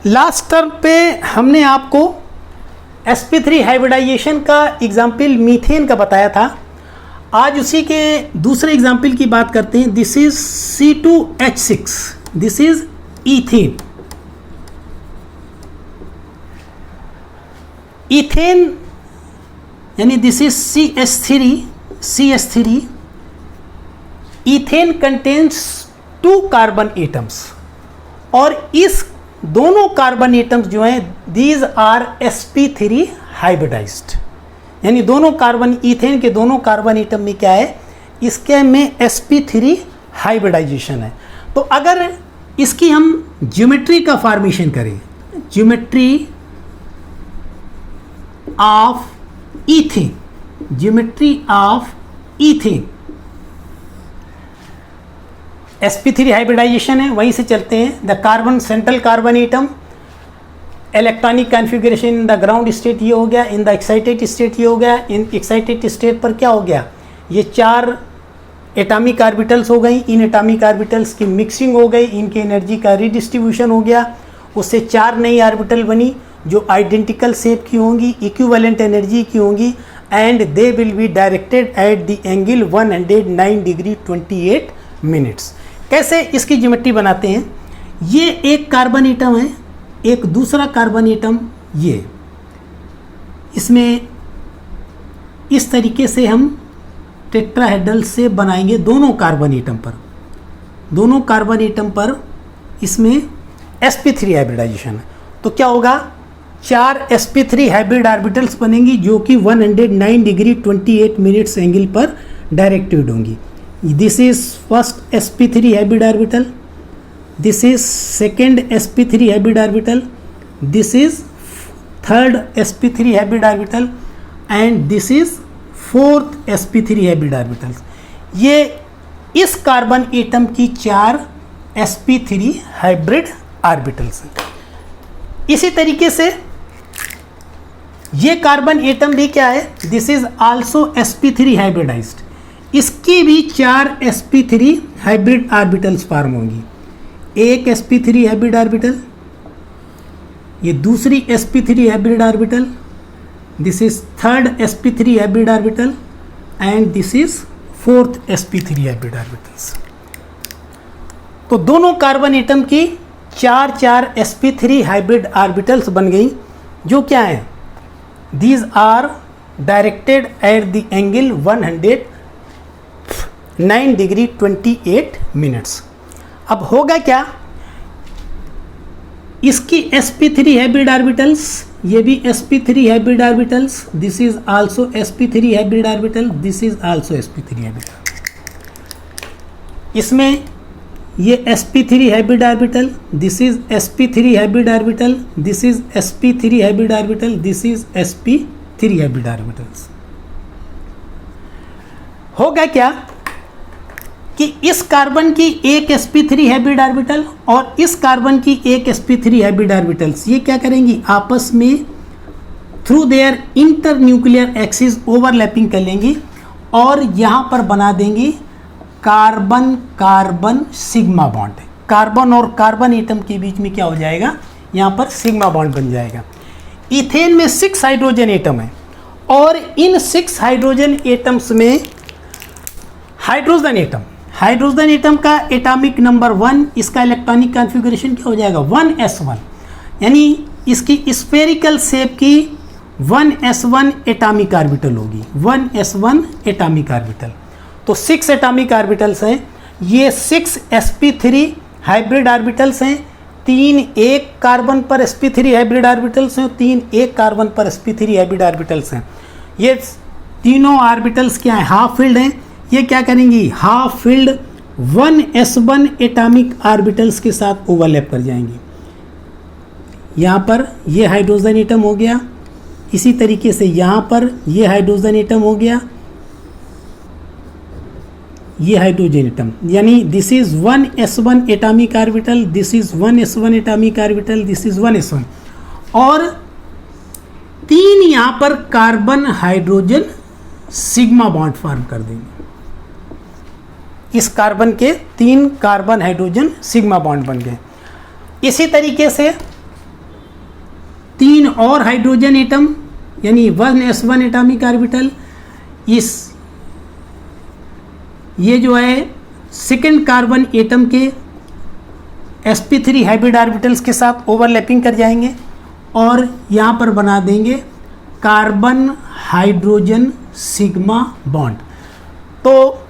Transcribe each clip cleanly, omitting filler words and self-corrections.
Last term पे हमने आपको sp3 हाइब्रिडाइजेशन का एग्जाम्पल मीथेन का बताया था। आज उसी के दूसरे एग्जाम्पल की बात करते हैं। This is C2H6, this is ethane. Ethane यानी this is CH3। Ethane contains 2 carbon atoms, और इस दोनों कार्बन एटम्स जो हैं दीज आर sp3 हाइब्रिडाइज्ड, यानी दोनों कार्बन, ईथेन के दोनों कार्बन एटम में क्या है, इसके में sp3 हाइब्रिडाइजेशन है। तो अगर इसकी हम ज्योमेट्री का फॉर्मेशन करें, geometry of ethane, geometry of ethane, sp3 hybridisation है, वहीं से चलते हैं। The carbon, central carbon atom, electronic configuration in the ground state ये हो गया, इन द एक्साइटेड स्टेट ये हो गया। इन एक्साइटेड स्टेट पर क्या हो गया, ये 4 एटॉमिक ऑर्बिटल्स हो गई। इन एटॉमिक ऑर्बिटल्स की मिक्सिंग हो गई, इनके एनर्जी का रीडिस्ट्रीब्यूशन हो गया, उससे 4 नई ऑर्बिटल बनी जो आइडेंटिकल शेप की होंगी, इक्विवेलेंट एनर्जी की होंगी, and they will be directed at the angle 109 degree 28 minutes. कैसे इसकी ज्योमेट्री बनाते हैं, ये एक कार्बन एटम है, एक दूसरा कार्बन एटम ये, इसमें इस तरीके से हम टेट्राहेड्रल से बनाएंगे दोनों कार्बन एटम पर, दोनों कार्बन एटम पर इसमें sp3 हाइब्रिडाइजेशन है। तो क्या होगा, 4 sp3 हाइब्रिड ऑर्बिटल्स बनेंगी जो कि 109 डिग्री 28 मिनट्स एंगल पर डायरेक्टेड होंगी। This is first sp3 hybrid orbital, this is second sp3 hybrid orbital, this is third sp3 hybrid orbital, and this is fourth sp3 hybrid orbital। ये इस carbon atom की 4 sp3 hybrid orbitals हैं। इसी तरीके से ये carbon atom भी क्या है, this is also sp3 hybridised, इसकी भी 4 sp3 हाइब्रिड ऑर्बिटल्स फॉर्म होंगी। एक sp3 हाइब्रिड ऑर्बिटल, ये दूसरी sp3 hybrid orbital, this is third sp3 hybrid orbital, and this is fourth sp3 hybrid orbitals. तो दोनों कार्बन एटम की 4 sp3 हाइब्रिड ऑर्बिटल्स बन गई, जो क्या है, these are directed at the angle 109 degree 28 minutes. अब होगा क्या, इसकी sp3 हाइब्रिड ऑर्बिटल्स, ये भी sp3 hybrid orbitals, this is also sp3 hybrid orbital, this is also sp3 hybrid. इसमें ये sp3 hybrid orbital, this is sp3 hybrid orbital, this is sp3 hybrid orbital, this is sp3 hybrid orbitals. होगा क्या कि इस carbon की एक sp3 hybrid orbital और इस कार्बन की एक sp3 हाइब्रिड ऑर्बिटल्स, ये क्या करेंगी, आपस में through their inter nuclear axis overlapping कर लेंगी और यहाँ पर बना देंगी carbon carbon sigma bond. Carbon और कार्बन एटम के बीच में क्या हो जाएगा, यहाँ पर सिग्मा बॉन्ड बन जाएगा। इथेन में 6 हाइड्रोजन एटम है और इन 6 हाइड्रोजन एटम्स में हाइड्रोजन एटम का एटॉमिक नंबर 1, इसका इलेक्ट्रॉनिक कॉन्फ़िगरेशन क्या हो जाएगा, 1s1, यानी इसकी स्फेरिकल शेप की 1s1 एटॉमिक ऑर्बिटल होगी, 1s1 एटॉमिक ऑर्बिटल। तो 6 एटॉमिक ऑर्बिटल्स हैं, ये 6 sp3 हाइब्रिड ऑर्बिटल्स हैं, 3 एक कार्बन पर sp3 हाइब्रिड ऑर्बिटल्स हैं, 3 एक कार्बन पर sp3 हाइब्रिड ऑर्बिटल्स हैं। ये तीनों ऑर्बिटल्स क्या हैं, हाफ फील्ड हैं। ये क्या करेंगी, half field 1s1 atomic orbitals के साथ ओवरलैप कर जाएंगी। यहाँ पर ये हाइड्रोजन एटम हो गया, इसी तरीके से यहाँ पर ये हाइड्रोजन एटम हो गया, ये हाइड्रोजन एटम, यानी this is 1s1 atomic orbital, this is 1s1 atomic orbital, this is 1s1, और 3 यहाँ पर carbon hydrogen sigma bond form कर देंगे। इस कार्बन के 3 कार्बन हाइड्रोजन सिग्मा बॉन्ड बन गए। इसी तरीके से 3 और हाइड्रोजन एटम यानी 1s1 एटॉमिक ऑर्बिटल इस ये जो है सेकेंड कार्बन एटम के sp3 हाइब्रिड ऑर्बिटल्स के साथ ओवरलैपिंग कर जाएंगे और यहाँ पर बना देंगे कार्बन हाइड्रोजन सिग्मा बॉन्ड। तो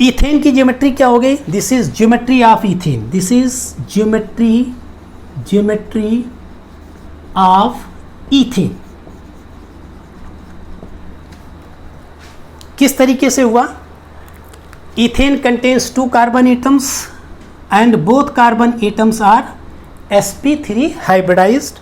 इथेन की ज्योमेट्री क्या हो गई? This is geometry of ethane, this is geometry of ethane. किस तरीके से हुआ? Ethane contains 2 carbon atoms and both carbon atoms are sp3 hybridized.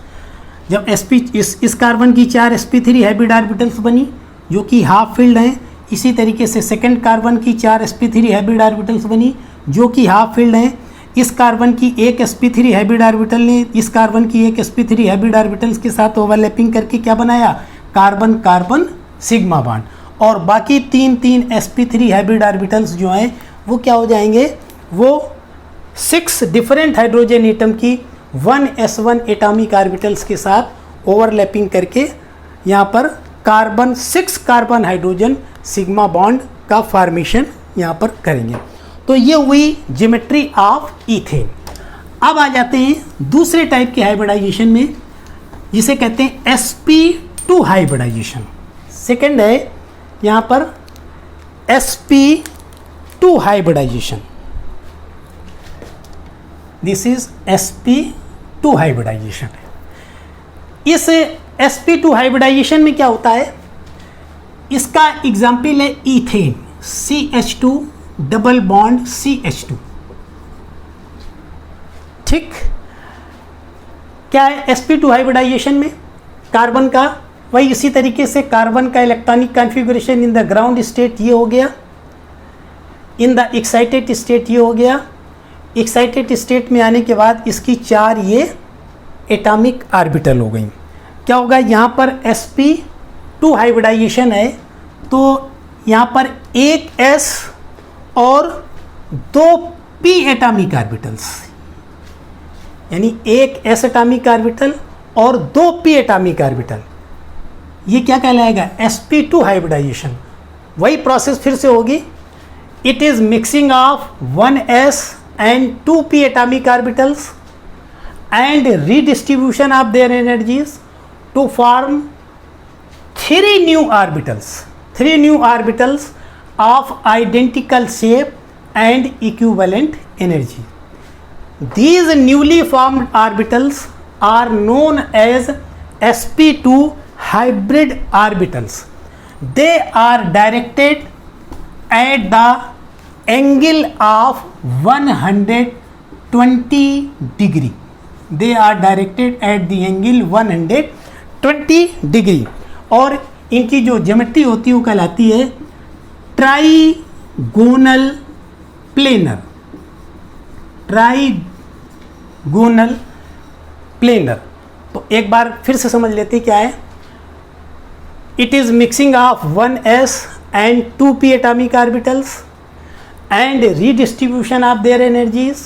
जब इस कार्बन की 4 sp3 हाइब्रिड ऑर्बिटल्स बनी जो कि हाफ फील्ड हैं, इसी तरीके से सेकंड कार्बन की 4 sp3 हाइब्रिड ऑर्बिटल्स बनी जो कि हाफ फील्ड हैं। इस कार्बन की एक sp3 हाइब्रिड ऑर्बिटल ने इस कार्बन की एक sp3 हाइब्रिड ऑर्बिटल्स के साथ ओवरलैपिंग करके क्या बनाया? Carbon carbon sigma bond. और बाकी 3 sp3 हाइब्रिड ऑर्बिटल्स जो हैं वो क्या हो जाएंगे? वो 6 डिफरेंट हाइड्रोजन एटम की 1s1 एटॉमिक ऑर्बिटल्स के साथ ओवरलैपिंग करके यहाँ पर 6 कार्बन हाइड्रोजन सिग्मा बॉन्ड का फॉर्मेशन यहाँ पर करेंगे। तो ये हुई ज्योमेट्री ऑफ इथेन। अब आ जाते हैं दूसरे टाइप के हाइब्रिडाइजेशन में जिसे कहते हैं sp2 हाइब्रिडाइजेशन। सेकेंड है यहाँ पर sp2 hybridisation, this is sp2 hybridisation. इस sp2 हाइब्रिडाइजेशन में क्या होता है? इसका एग्जाम्पल है ethane, CH2 double bond CH2। ठीक, क्या है sp2 हाइब्रिडाइजेशन में? कार्बन का वही इसी तरीके से कार्बन का electronic configuration in the ground state ये हो गया, इन द एक्साइटेड स्टेट ये हो गया। एक्साइटेड स्टेट में आने के बाद इसकी 4 ये एटॉमिक ऑर्बिटल हो गई। क्या होगा? यहाँ पर sp2 हाइब्रिडाइजेशन है तो यहाँ पर एक s और 2 p एटॉमिक ऑर्बिटल्स, यानी एक s एटॉमिक ऑर्बिटल और 2 p एटॉमिक ऑर्बिटल, ये क्या कहलाएगा? sp2 hybridisation. वही प्रोसेस फिर से होगी। It is mixing of 1s and 2p atomic orbitals and redistribution of their energies to form 3 new orbitals of identical shape and equivalent energy. These newly formed orbitals are known as sp2 hybrid orbitals. They are directed at the angle of 120 degree. They are directed at the angle 120 degree। और इनकी जो geometry होती है वो कहलाती है trigonal planar. Trigonal planar. तो एक बार फिर से समझ लेते क्या है। It is mixing of 1s and 2p atomic orbitals and redistribution of their energies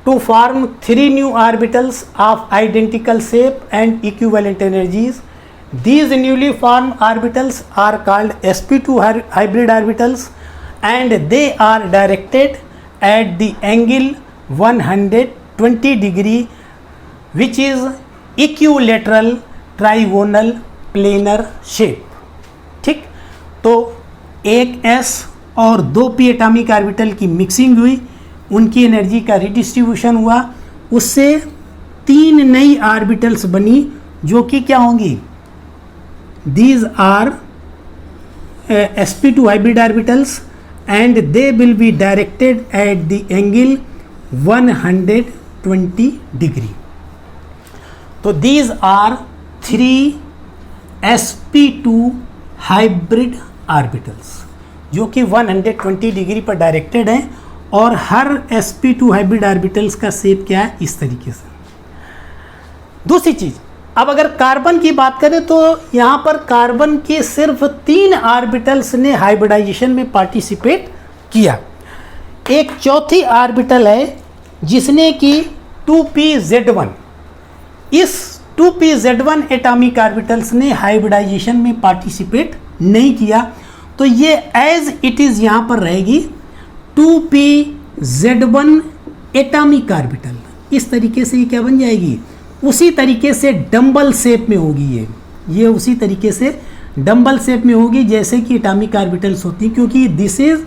to form 3 new orbitals of identical shape and equivalent energies. These newly formed orbitals are called sp2 hybrid orbitals and they are directed at the angle 120 degree which is equilateral trigonal planar shape। ठीक, तो एक s और 2p atomic orbital की mixing हुई, उनकी energy का redistribution हुआ, उससे 3 नई ऑर्बिटल्स बनी जो कि क्या होंगी? These are sp2 hybrid orbitals and they will be directed at the angle 120 degree. तो these are 3 sp2 hybrid orbitals जो कि 120 डिग्री पर डायरेक्टेड हैं और हर sp2 हाइब्रिड ऑर्बिटल्स का शेप क्या है? इस तरीके से। दूसरी चीज़, अब अगर कार्बन की बात करें तो यहाँ पर कार्बन के सिर्फ 3 ऑर्बिटल्स ने हाइब्रिडाइजेशन में पार्टिसिपेट किया। एक चौथी ऑर्बिटल है जिसने कि 2pz1। इस 2pZ1 एटॉमिक ऑर्बिटल्स ने हाइब्रिडाइजेशन में पार्टिसिपेट नहीं किया, तो ये एज इट इज़ यहाँ पर रहेगी 2pZ1 एटॉमिक ऑर्बिटल। इस तरीके से ये क्या बन जाएगी, उसी तरीके से डंबल शेप में होगी ये उसी तरीके से डंबल शेप में होगी जैसे कि एटॉमिक ऑर्बिटल्स होती हैं, क्योंकि this is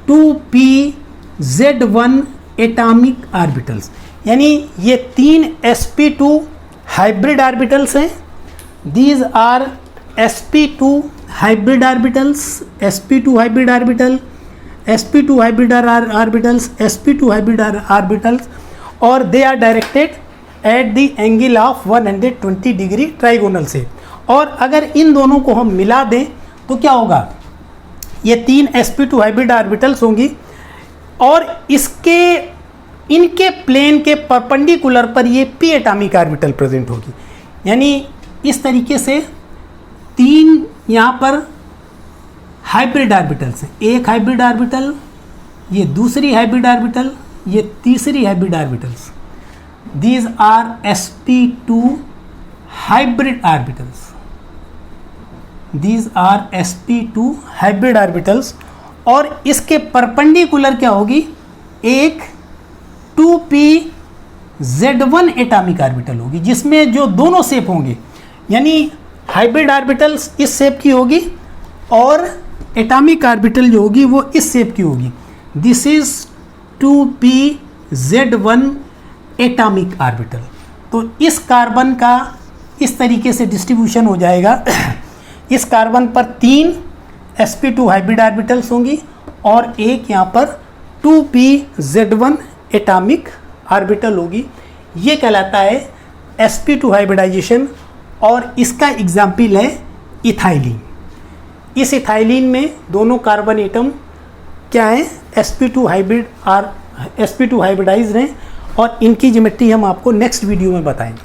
2pZ1 atomic orbitals. यानी ये 3 sp2 हाइब्रिड ऑर्बिटल्स हैं। These are sp2 hybrid orbitals, sp2 hybrid orbital, sp2 hybrid orbitals, sp2 hybrid orbitals, और they are directed at the angle of 120 degree trigonal से। और अगर इन दोनों को हम मिला दें तो क्या होगा, ये 3 sp2 हाइब्रिड ऑर्बिटल्स होंगी और इनके प्लेन के परपेंडिकुलर पर ये p एटॉमिक ऑर्बिटल प्रेजेंट होगी। यानी इस तरीके से 3 यहाँ पर हाइब्रिड ऑर्बिटल्स हैं, एक हाइब्रिड ऑर्बिटल, ये दूसरी हाइब्रिड ऑर्बिटल, ये तीसरी hybrid orbitals. These are sp2 hybrid orbitals, these are sp2 hybrid orbitals. और इसके परपेंडिकुलर क्या होगी, एक 2pZ1 एटॉमिक ऑर्बिटल होगी जिसमें जो दोनों शेप होंगे, यानी हाइब्रिड ऑर्बिटल्स इस शेप की होगी और एटॉमिक ऑर्बिटल जो होगी वो इस शेप की होगी। This is 2pZ1 atomic orbital. तो इस कार्बन का इस तरीके से डिस्ट्रीब्यूशन हो जाएगा। इस कार्बन पर 3 sp2 हाइब्रिड ऑर्बिटल्स होंगी और एक यहाँ पर 2pZ1 एटॉमिक ऑर्बिटल होगी। ये कहलाता है sp2 हाइब्रिडाइजेशन और इसका एग्जाम्पल है इथाइलिन। इस इथाइलिन में दोनों कार्बन एटम क्या है, sp2 हाइब्रिडाइज्ड हैं और इनकी ज्योमेट्री हम आपको नेक्स्ट वीडियो में बताएंगे।